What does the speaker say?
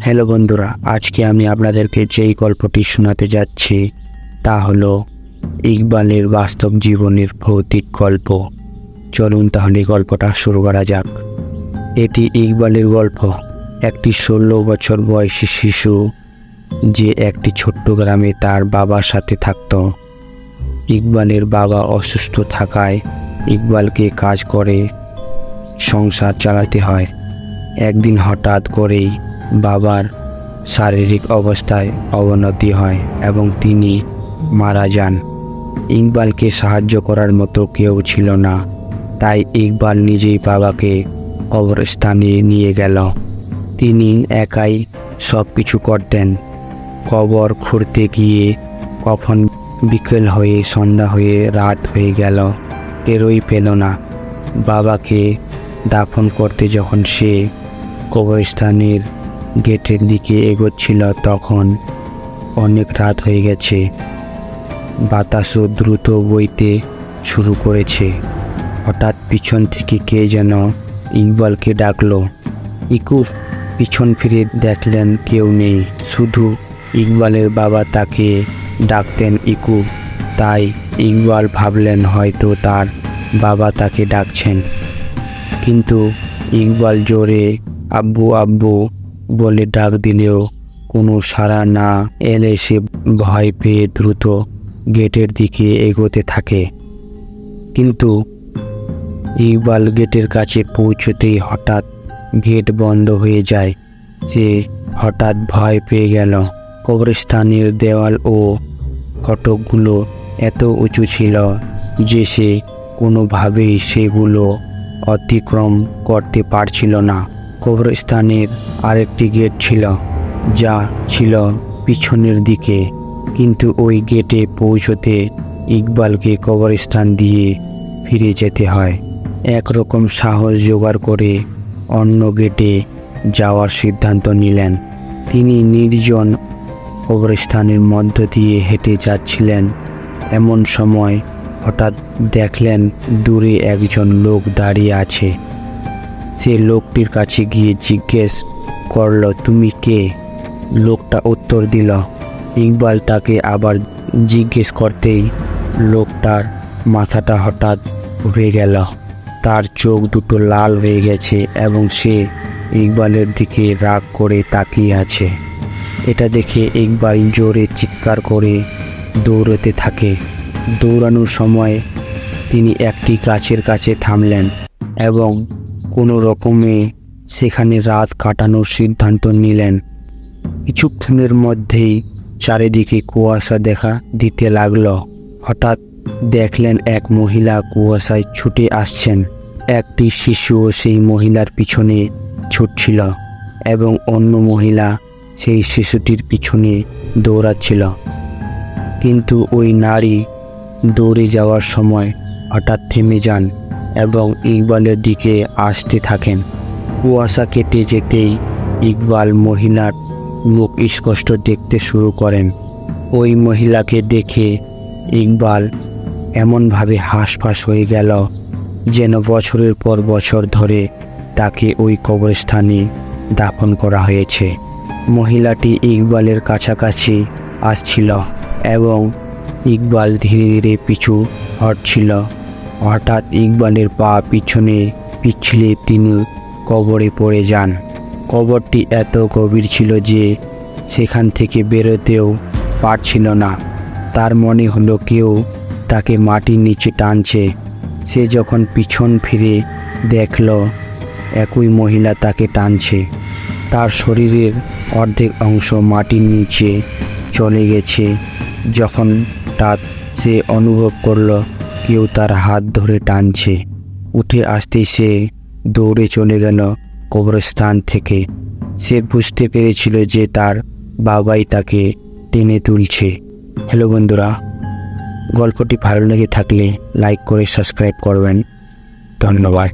Hello বন্ধুরা, আজকে আমি আপনাদেরকে যেই গল্পটি শোনাতে যাচ্ছি তা হলো ইকবালের বাস্তব জীবনের ভৌতিক গল্প। চলুন তাহলে গল্পটা শুরু করা যাক। এটি ইকবালের গল্প, একটি 16 বছর বয়সী শিশু যে একটি ছোট্ট গ্রামে তার বাবার সাথে থাকত। ইকবালের বাবা অসুস্থ থাকায় ইকবালকে কাজ করে সংসার চালাতে হয়। একদিন হঠাৎ করেই বাবার শারীরিক অবস্থায় অবনতি হয় এবং তিনি মারা যান। ইকবালকে সাহায্য করার মতো কেউ ছিল না, তাই ইকবাল নিজেই বাবাকে কবরস্থানে নিয়ে গেল। তিনি একাই সব কিছু করতেন। কবর খুঁড়তে গিয়ে কখন বিকেল হয়ে সন্ধ্যা হয়ে রাত হয়ে গেল টেরই পেল না। বাবাকে দাফন করতে যখন সে কবরস্থানের গেটের দিকে এগোচ্ছিল তখন অনেক রাত হয়ে গেছে। বাতাসও দ্রুত বইতে শুরু করেছে। হঠাৎ পিছন থেকে কে যেন ইকবালকে ডাকলো। ইকু পিছন ফিরে দেখলেন কেউ নেই, শুধু ইকবালের বাবা তাকে ডাকতেন ইকু। তাই ইকবাল ভাবলেন হয়তো তার বাবা তাকে ডাকছেন। কিন্তু ইকবাল জোরে আব্বু আব্বু বলে ডাক দিলেও কোনো সাড়া না এলে সে ভয় পেয়ে দ্রুত গেটের দিকে এগোতে থাকে। কিন্তু ইকবাল গেটের কাছে পৌঁছতেই হঠাৎ গেট বন্ধ হয়ে যায়। সে হঠাৎ ভয় পেয়ে গেল। কবরস্থানের দেওয়াল ও ফটকগুলো এত উঁচু ছিল যে সে কোনোভাবেই সেগুলো অতিক্রম করতে পারছিল না। কবরস্থানের আরেকটি গেট ছিল, যা ছিল পিছনের দিকে, কিন্তু ওই গেটে পৌঁছতে ইকবালকে কবরস্থান দিয়ে ফিরে যেতে হয়। একরকম সাহস জোগাড় করে অন্য গেটে যাওয়ার সিদ্ধান্ত নিলেন। তিনি নির্জন কবরস্থানের মধ্য দিয়ে হেঁটে যাচ্ছিলেন। এমন সময় হঠাৎ দেখলেন দূরে একজন লোক দাঁড়িয়ে আছে। সে লোকটির কাছে গিয়ে জিজ্ঞেস করল, তুমি কে? লোকটা উত্তর দিল। ইকবাল তাকে আবার জিজ্ঞেস করতেই লোকটার মাথাটা হঠাৎ ঘুরে গেল। তার চোখ দুটো লাল হয়ে গেছে এবং সে ইকবালের দিকে রাগ করে তাকিয়ে আছে। এটা দেখে ইকবাল জোরে চিৎকার করে দৌড়তে থাকে। দৌড়ানোর সময় তিনি একটি গাছের কাছে থামলেন এবং কোনো রকমে সেখানে রাত কাটানোর সিদ্ধান্ত নিলেন। কিছুক্ষণের মধ্যেই চারিদিকে কুয়াশা দেখা দিতে লাগলো। হঠাৎ দেখলেন এক মহিলা কুয়াশায় ছুটে আসছেন। একটি শিশুও সেই মহিলার পিছনে ছুটছিল এবং অন্য মহিলা সেই শিশুটির পিছনে দৌড়াচ্ছিল। কিন্তু ওই নারী দৌড়ে যাওয়ার সময় হঠাৎ থেমে যান এবং ইকবালের দিকে আসতে থাকেন। কুয়াশা কেটে যেতেই ইকবাল মহিলার মুখ স্পষ্ট দেখতে শুরু করেন। ওই মহিলাকে দেখে ইকবাল এমনভাবে হাঁসফাঁস হয়ে গেল যেন বছরের পর বছর ধরে তাকে ওই কবরস্থানে দাফন করা হয়েছে। মহিলাটি ইকবালের কাছাকাছি আসছিল এবং ইকবাল ধীরে ধীরে পিছু হটছিল। হঠাৎ ইকবালের পা পিছনে পিছলে তিনি কবরে পড়ে যান। কবরটি এত গভীর ছিল যে সেখান থেকে বেরোতেও পারছিল না। তার মনে হলো কেউ তাকে মাটির নিচে টানছে। সে যখন পিছন ফিরে দেখল একই মহিলা তাকে টানছে। তার শরীরের অর্ধেক অংশ মাটির নিচে চলে গেছে। যখন সে অনুভব করল কেউ তার হাত ধরে টানছে। উঠে আসতেই সে দৌড়ে চলে গেল কবরস্থান থেকে। সে বুঝতে পেরেছিল যে তার বাবাই তাকে টেনে তুলছে। হ্যালো বন্ধুরা, গল্পটি ভালো লেগে থাকলে লাইক করে সাবস্ক্রাইব করবেন। ধন্যবাদ।